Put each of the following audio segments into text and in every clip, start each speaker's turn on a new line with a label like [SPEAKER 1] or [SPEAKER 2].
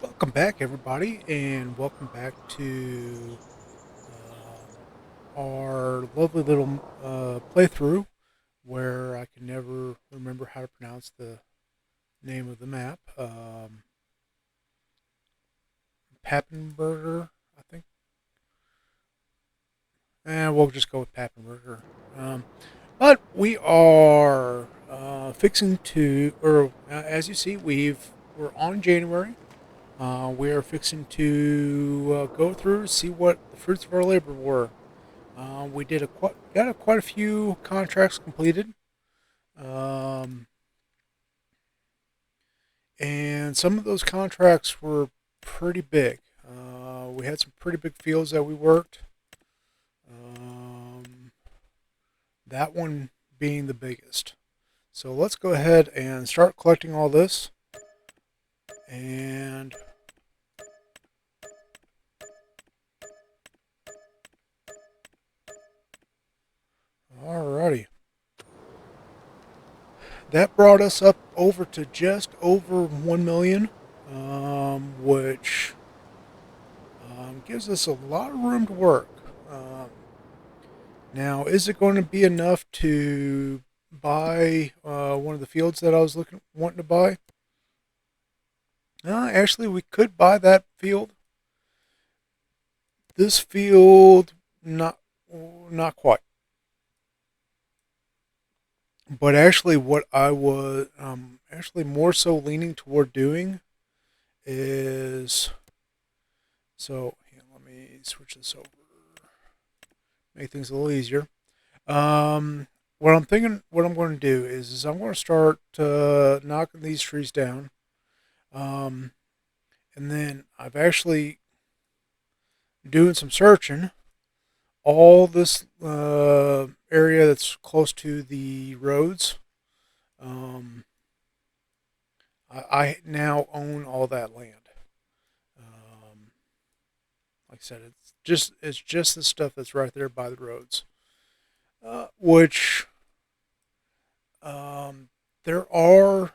[SPEAKER 1] Welcome back, everybody, and welcome back to our lovely little playthrough where I can never remember how to pronounce the name of the map. Papenburger, I think. And we'll just go with Papenburger. Um, but we are fixing to, or as you see, we're on January. We are fixing to go through see what the fruits of our labor were. We did quite a few contracts completed, um, and some of those contracts were pretty big. We had some pretty big fields that we worked. Um, that one being the biggest. So let's go ahead and start collecting all this. And alrighty, that brought us up over to just over 1 million, which gives us a lot of room to work. Um, Now, is it going to be enough to buy one of the fields that I was wanting to buy? Actually, we could buy that field. This field, not quite. But actually, what I was actually more so leaning toward doing is let me switch this over, make things a little easier. What I'm thinking, what I'm going to do is I'm going to start knocking these trees down. Um, and then I've actually doing some searching. All this area that's close to the roads, um, I now own all that land. Um, like I said, it's just the stuff that's right there by the roads, which um, there are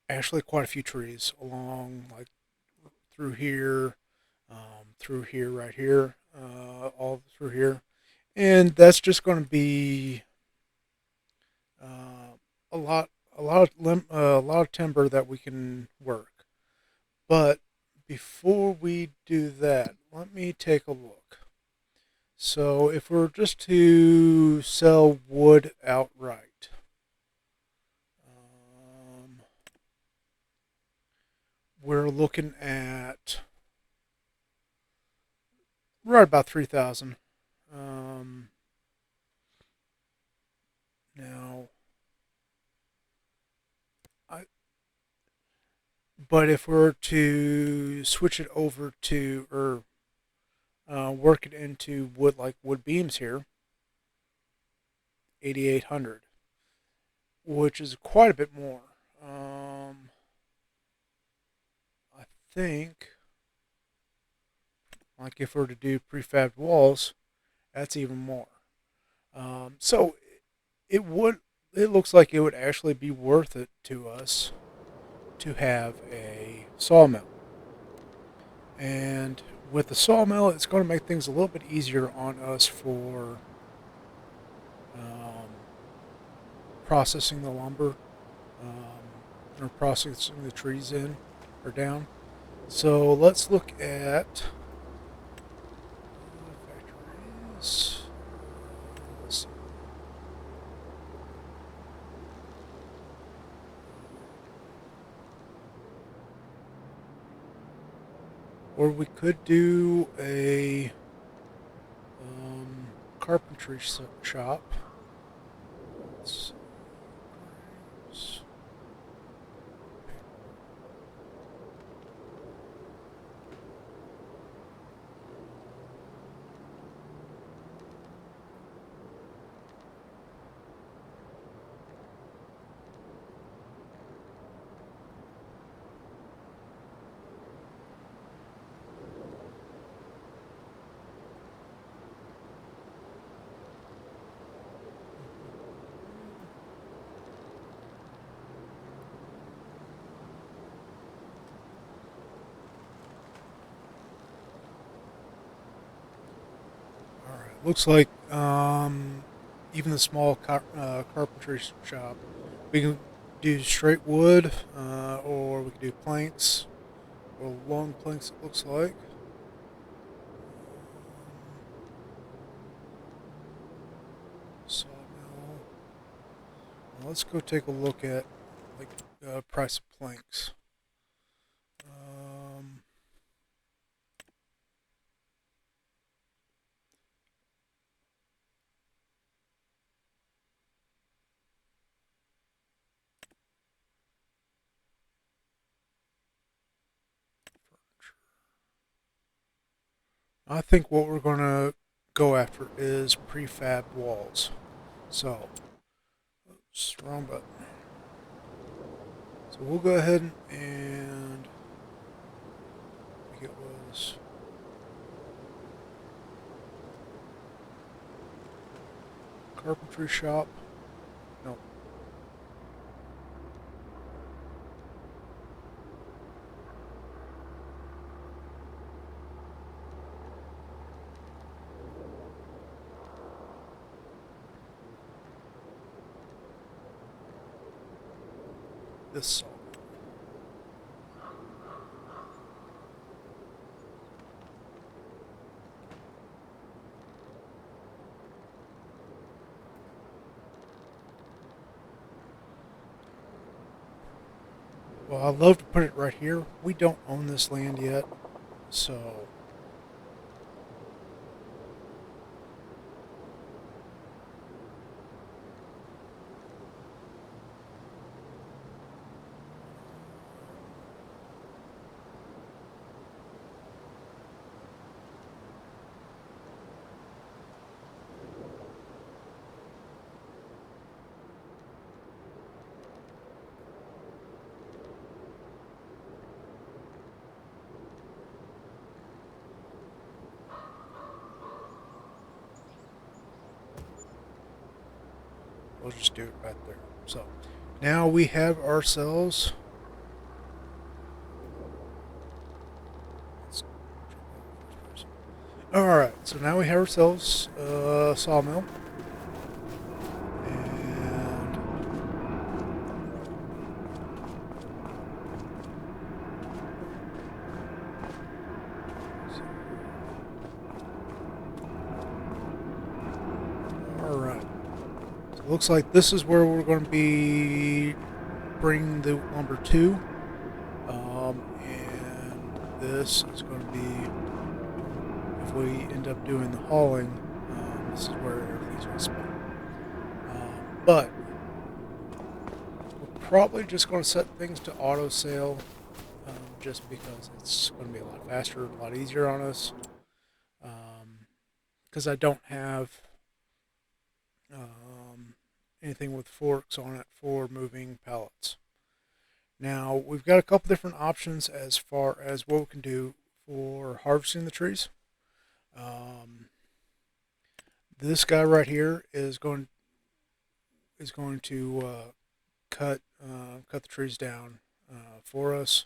[SPEAKER 1] actually quite a few trees along like through here, right here, all through here, and that's just going to be uh, a lot, a lot of timber that we can work. But before we do that, let me take a look. So if we're just to sell wood outright, um, we're looking at right about 3,000. Um, now, I but if we're to switch it over to or work it into wood like wood beams here, 8,800, which is quite a bit more. I think like if we're to do prefab walls, that's even more. So it would it looks like it would actually be worth it to us to have a sawmill. And with the sawmill, it's going to make things a little bit easier on us for um, processing the lumber, or processing the trees in or down. So let's look at factories. Let's see. Or we could do a carpentry shop. Let's see. looks like even the small carpentry shop, we can do straight wood, or we can do planks, or long planks. It looks like. Sawmill. Well, let's go take a look at like price of planks. Um, I think what we're going to go after is prefab walls. So, oops, wrong button. So we'll go ahead and I think it was carpentry shop. No, this saw. Well, I'd love to put it right here. We don't own this land yet, so we'll just do it right there. So now we have ourselves. All right, so now we have ourselves a sawmill, and all right. So it looks like this is where we're going to be bringing the lumber to, and this is going to be, if we end up doing the hauling, this is where everything's going to spend. But we're probably just going to set things to auto sale, just because it's going to be a lot faster, a lot easier on us. Because I don't have anything with forks on it for moving pallets. Now we've got a couple different options as far as what we can do for harvesting the trees. This guy right here is going to cut the trees down for us,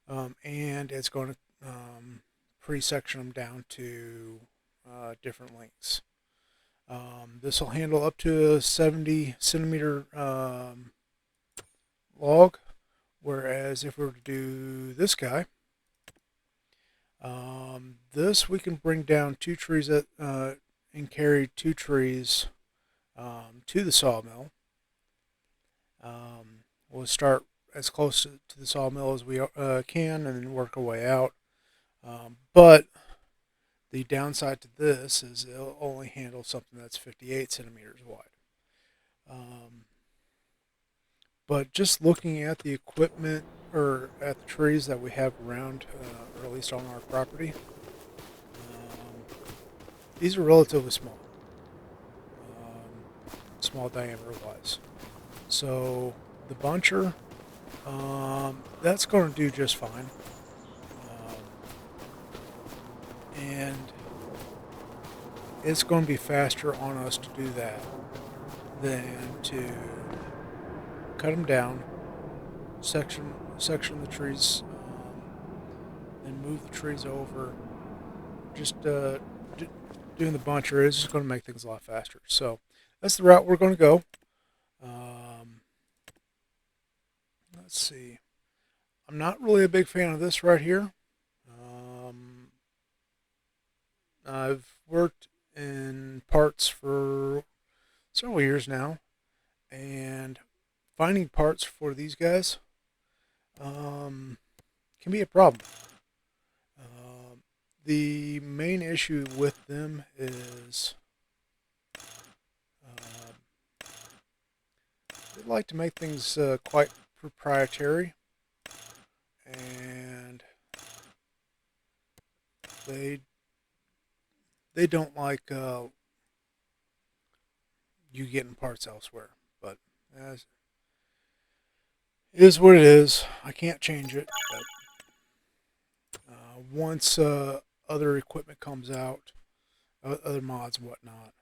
[SPEAKER 1] and it's going to pre-section them down to different lengths. This will handle up to a 70 centimeter log, whereas if we were to do this guy, this we can bring down two trees and carry two trees to the sawmill. We'll start as close to the sawmill as we can and then work our way out. But the downside to this is it'll only handle something that's 58 centimeters wide. But just looking at the equipment or at the trees that we have around, or at least on our property, these are relatively small, small diameter wise. So the buncher, that's going to do just fine. And it's going to be faster on us to do that than to cut them down, section the trees, and move the trees over. Just doing the buncher is just going to make things a lot faster. So that's the route we're going to go. Let's see. I'm not really a big fan of this right here. I've worked in parts for several years now, and finding parts for these guys can be a problem. The main issue with them is they like to make things quite proprietary, and they don't like you getting parts elsewhere. But as it is what it is. I can't change it. But once other equipment comes out, other mods and whatnot,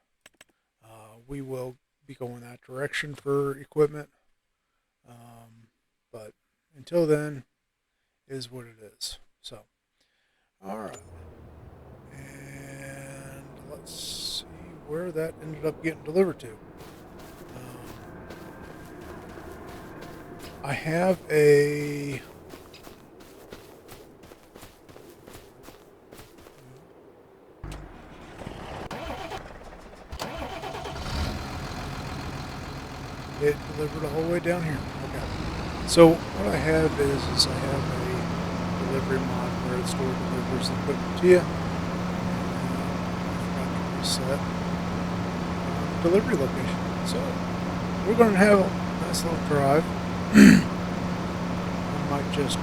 [SPEAKER 1] we will be going that direction for equipment. But until then, is what it is. So, all right. And let's see where that ended up getting delivered to. I have a it delivered the whole way down here. Okay. So what I have is I have a delivery mod where the store delivers the equipment to you. I forgot to reset the delivery location. So we're going to have a nice little drive. I might just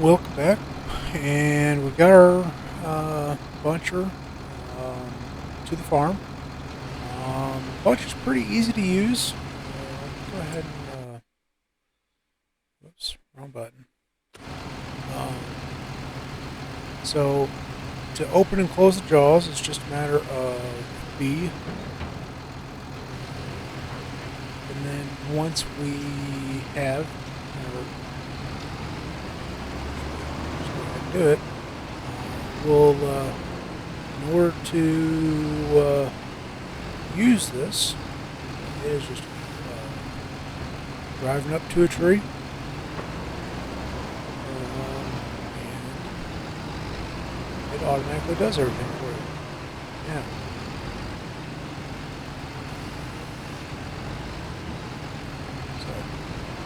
[SPEAKER 1] welcome back, and we got our buncher to the farm. Buncher's pretty easy to use. Go ahead and oops, wrong button. So to open and close the jaws, it's just a matter of B. And then once we have, do it, we'll, in order to use this, it is just driving up to a tree, and it automatically does everything for you. Yeah. So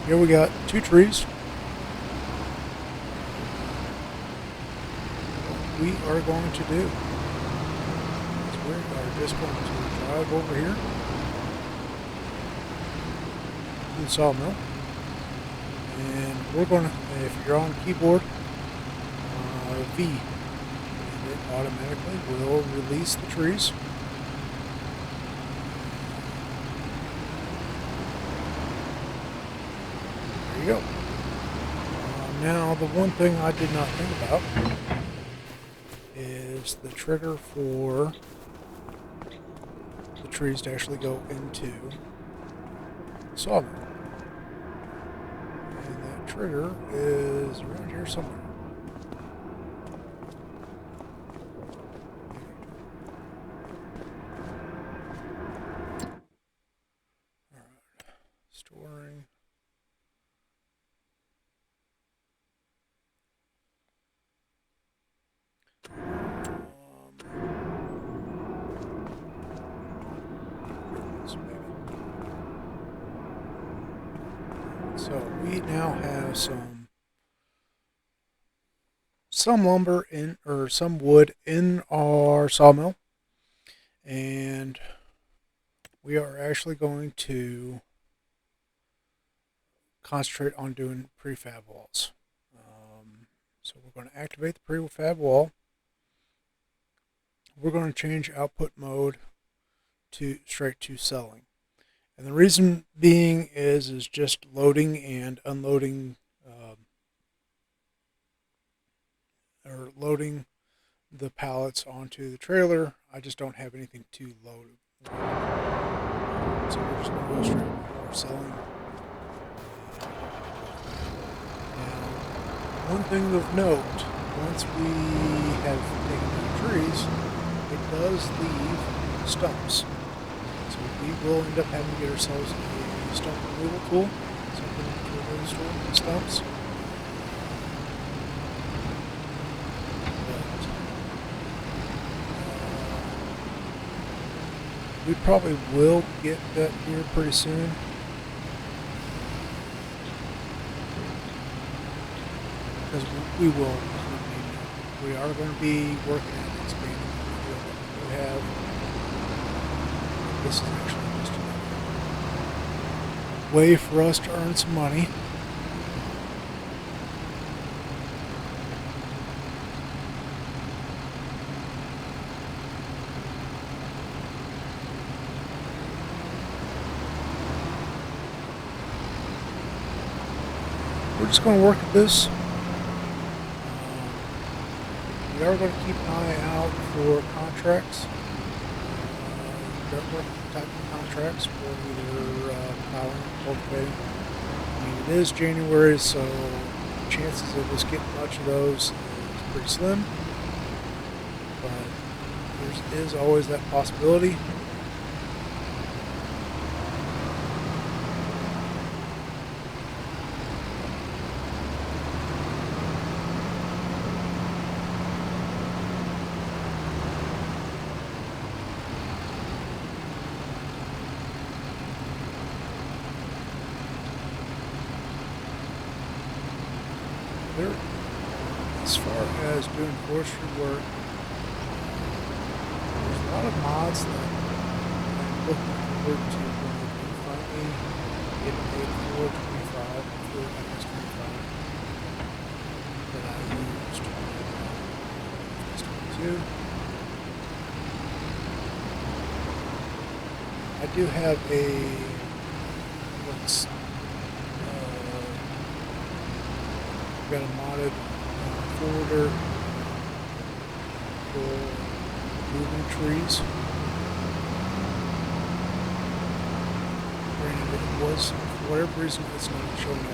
[SPEAKER 1] here we got 2 trees. What we are going to do is we are just going to drive over here to the sawmill, and we're going to, if you're on the keyboard, V, and it automatically will release the trees. There you go. Now, the one thing I did not think about is the trigger for the trees to actually go into the sawmill. And that trigger is around here somewhere. Alright, storing. So we now have some lumber in, or some wood in our sawmill, and we are actually going to concentrate on doing prefab walls. So we're going to activate the prefab wall. We're going to change output mode to straight to selling. And the reason being is just loading and unloading, or loading the pallets onto the trailer. I just don't have anything to load. So we're just going to go straight for selling. Now, one thing of note, once we have taken the trees, it does leave stumps. So we will end up having to get ourselves a stump removal tool, something to remove the stumps. We probably will get that here pretty soon. Because we will. We are going to be working at expanding the field that we have. This is actually just another way for us to earn some money. We're just going to work at this. We are going to keep an eye out for contracts. Dirt work type of contracts for either plowing or cultivating. I mean, it is January, so chances of us getting much of those is pretty slim. But there is always that possibility. As far as doing forestry work, there's a lot of mods that I'm looking forward to when we can finally get paid for 25 for MS25 that I used MS22. I do have a got a modded folder for moving trees. Granted, it was, for whatever reason, it's not showing up.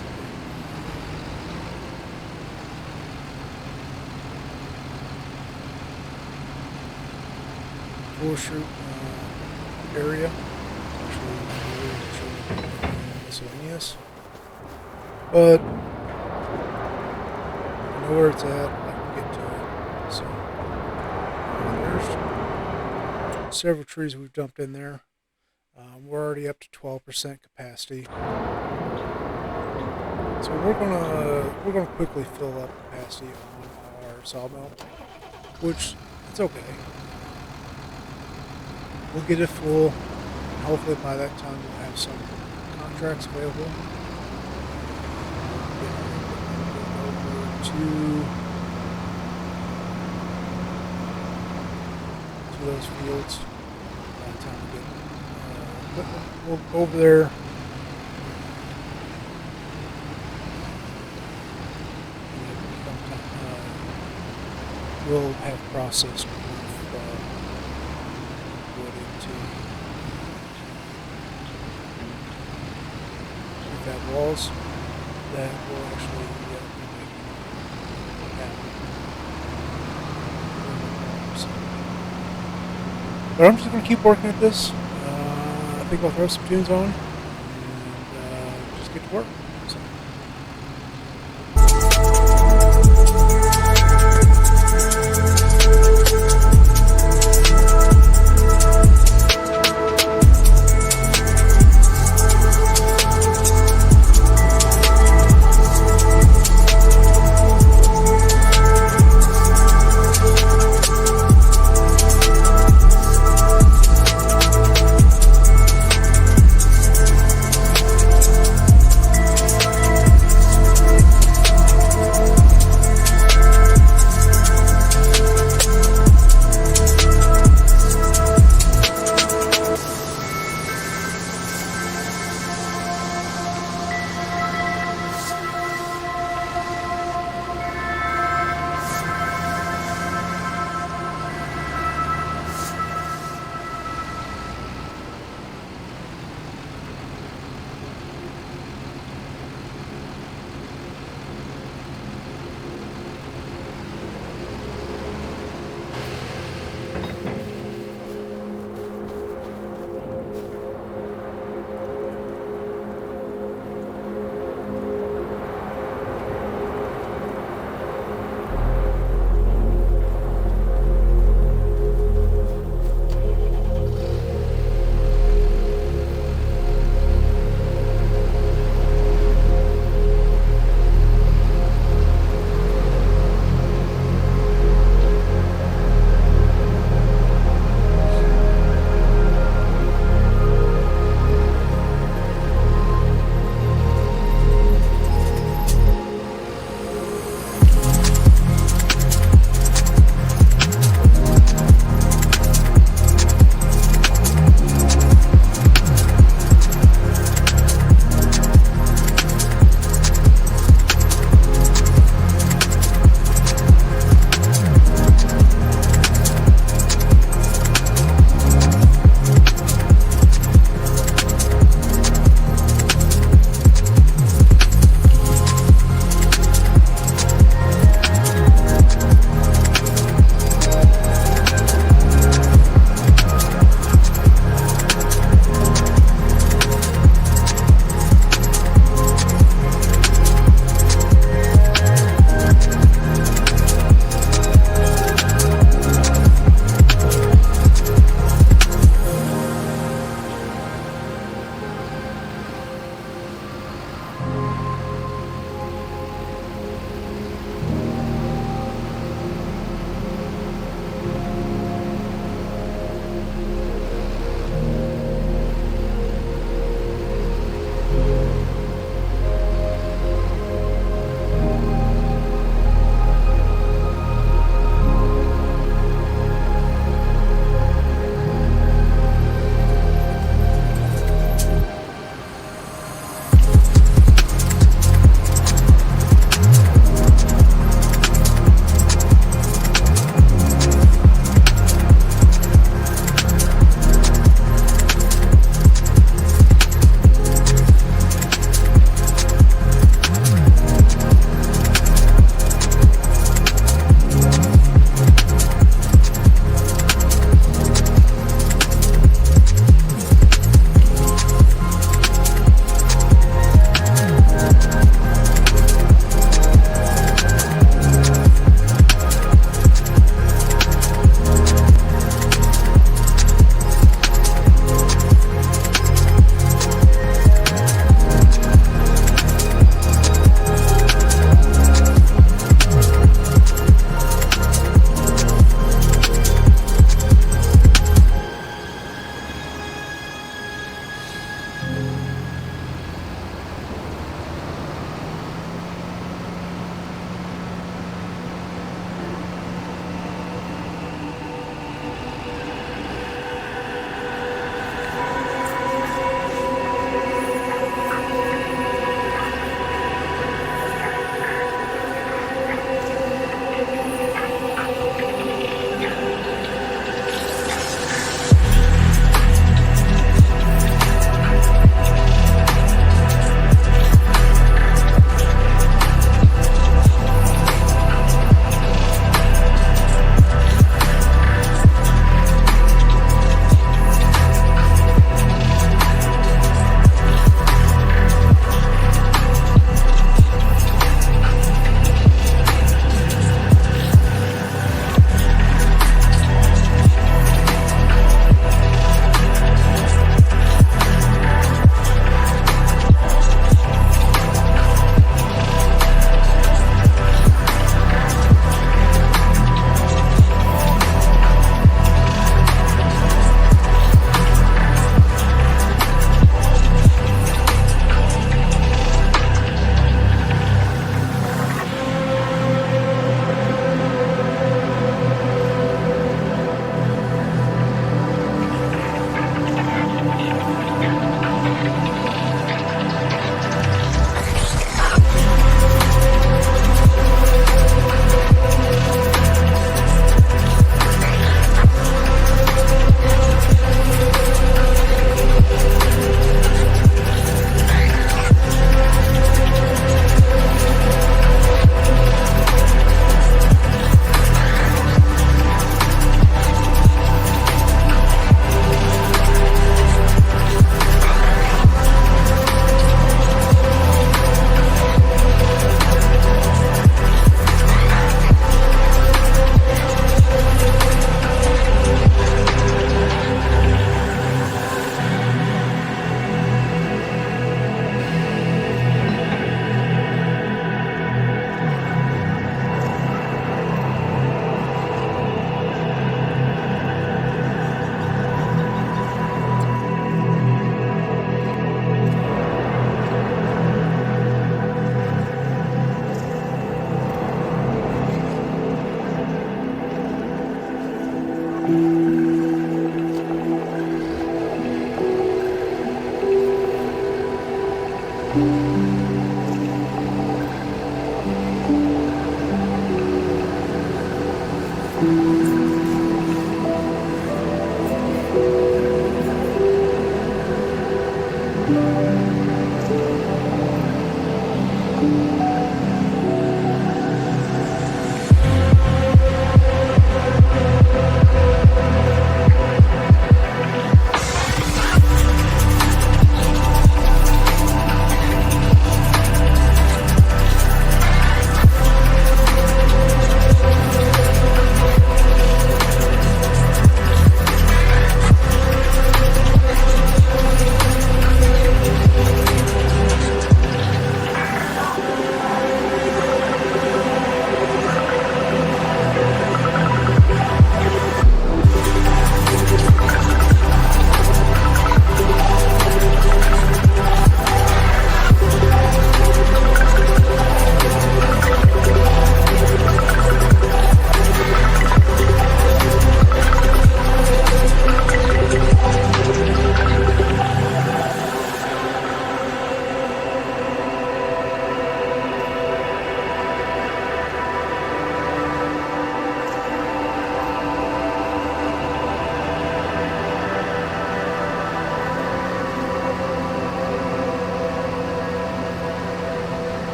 [SPEAKER 1] Forestry area. Actually, miscellaneous. But I know where it's at. I can get to it. So there's several trees we've dumped in there. We're already up to 12% capacity. So we're gonna quickly fill up capacity on our sawmill, which it's okay. We'll get it full, and hopefully by that time we'll have some contracts available. Over to those fields. By the time we get we'll go over there. We'll have processed wood into prefab walls that will actually be making happen. But I'm just going to keep working at this. I think I'll throw some tunes on and just get to work. So.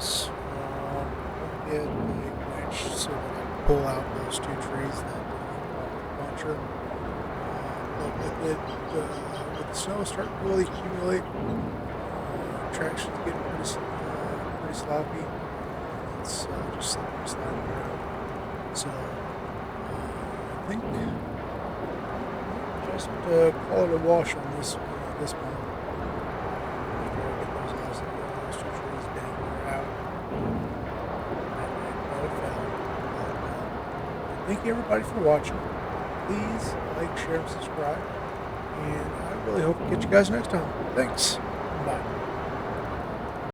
[SPEAKER 1] this. I'll get a winch so that I can pull out those two trees that buncher. But with the snow starting to really accumulate, traction's getting pretty sloppy. It's just sliding around. So I think just call it a wash on this one. After I get those two trees down or out, let it fell. Thank you everybody for watching. Please like, share, and subscribe. And I really hope to catch you guys next time. Thanks. Bye.